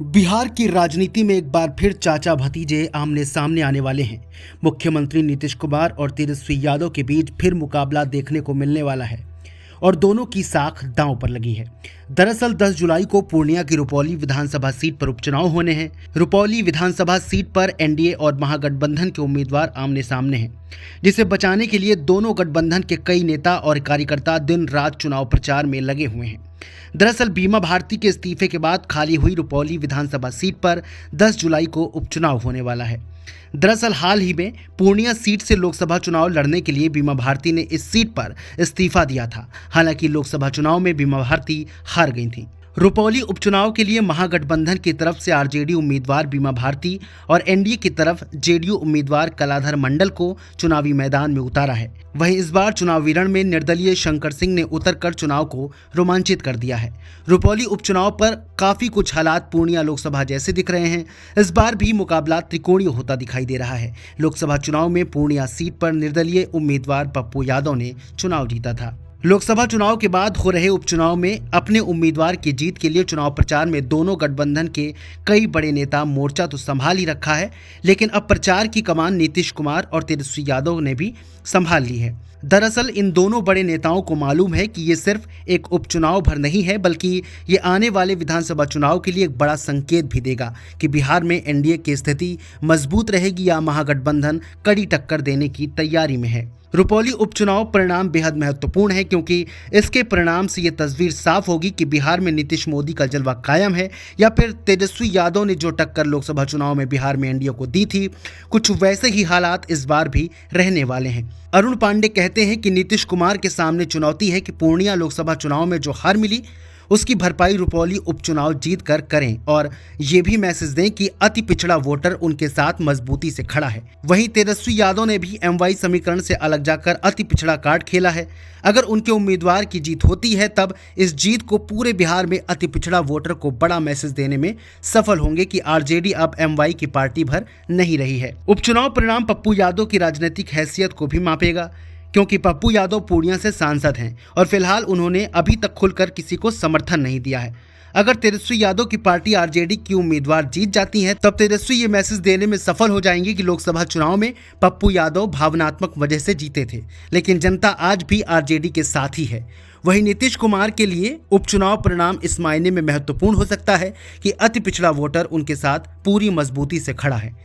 बिहार की राजनीति में एक बार फिर चाचा भतीजे आमने सामने आने वाले हैं। मुख्यमंत्री नीतीश कुमार और तेजस्वी यादव के बीच फिर मुकाबला देखने को मिलने वाला है और दोनों की साख दांव पर लगी है। दरअसल 10 जुलाई को पूर्णिया की रुपौली विधानसभा सीट पर उपचुनाव होने हैं। रुपौली विधानसभा सीट पर एनडीए और महागठबंधन के उम्मीदवार आमने सामने हैं, जिसे बचाने के लिए दोनों गठबंधन के कई नेता और कार्यकर्ता दिन रात चुनाव प्रचार में लगे हुए हैं। दरअसल बीमा भारती के इस्तीफे के बाद खाली हुई रुपौली विधानसभा सीट पर 10 जुलाई को उपचुनाव होने वाला है। दरअसल हाल ही में पूर्णिया सीट से लोकसभा चुनाव लड़ने के लिए बीमा भारती ने इस सीट पर इस्तीफा दिया था। हालांकि लोकसभा चुनाव में बीमा भारती हार गई थी। रुपौली उपचुनाव के लिए महागठबंधन की तरफ से आरजेडी उम्मीदवार बीमा भारती और एनडीए की तरफ जेडीयू उम्मीदवार कलाधर मंडल को चुनावी मैदान में उतारा है। वहीं इस बार चुनाव वीरण में निर्दलीय शंकर सिंह ने उतरकर चुनाव को रोमांचित कर दिया है। रुपौली उपचुनाव पर काफी कुछ हालात पूर्णिया लोकसभा जैसे दिख रहे हैं। इस बार भी मुकाबला त्रिकोणीय होता दिखाई दे रहा है। लोकसभा चुनाव में पूर्णिया सीट पर निर्दलीय उम्मीदवार पप्पू यादव ने चुनाव जीता था। लोकसभा चुनाव के बाद हो रहे उपचुनाव में अपने उम्मीदवार की जीत के लिए चुनाव प्रचार में दोनों गठबंधन के कई बड़े नेता मोर्चा तो संभाल ही रखा है, लेकिन अब प्रचार की कमान नीतीश कुमार और तेजस्वी यादव ने भी संभाल ली है। दरअसल इन दोनों बड़े नेताओं को मालूम है कि ये सिर्फ एक उपचुनाव भर नहीं है, बल्कि ये आने वाले विधानसभा चुनाव के लिए एक बड़ा संकेत भी देगा कि बिहार में एनडीए की स्थिति मजबूत रहेगी या महागठबंधन कड़ी टक्कर देने की तैयारी में है। रुपौली उपचुनाव परिणाम बेहद महत्वपूर्ण है, क्योंकि इसके परिणाम से ये तस्वीर साफ होगी कि बिहार में नीतीश मोदी का जलवा कायम है या फिर तेजस्वी यादव ने जो टक्कर लोकसभा चुनाव में बिहार में एनडीए को दी थी, कुछ वैसे ही हालात इस बार भी रहने वाले हैं। अरुण पांडे कहते हैं कि नीतीश कुमार के सामने चुनौती है कि पूर्णिया लोकसभा चुनाव में जो हार मिली उसकी भरपाई रुपौली उपचुनाव जीत कर करें और ये भी मैसेज दें कि अति पिछड़ा वोटर उनके साथ मजबूती से खड़ा है। वहीं तेजस्वी यादव ने भी एमवाई समीकरण से अलग जाकर अति पिछड़ा कार्ड खेला है। अगर उनके उम्मीदवार की जीत होती है तब इस जीत को पूरे बिहार में अति पिछड़ा वोटर को बड़ा मैसेज देने में सफल होंगे कि आरजेडी अब एमवाई की पार्टी भर नहीं रही है। उपचुनाव परिणाम पप्पू यादव की राजनीतिक हैसियत को भी मापेगा, क्योंकि पप्पू यादव पूर्णिया से सांसद हैं और फिलहाल उन्होंने अभी तक खुलकर किसी को समर्थन नहीं दिया है। अगर तेजस्वी यादव की पार्टी आरजेडी की उम्मीदवार जीत जाती हैं, तब तेजस्वी ये मैसेज देने में सफल हो जाएंगे कि लोकसभा चुनाव में पप्पू यादव भावनात्मक वजह से जीते थे, लेकिन जनता आज भी आरजेडी के साथ ही है। वहीं नीतीश कुमार के लिए उपचुनाव परिणाम इस मायने में महत्वपूर्ण हो सकता है कि अति पिछड़ा वोटर उनके साथ पूरी मजबूती से खड़ा है।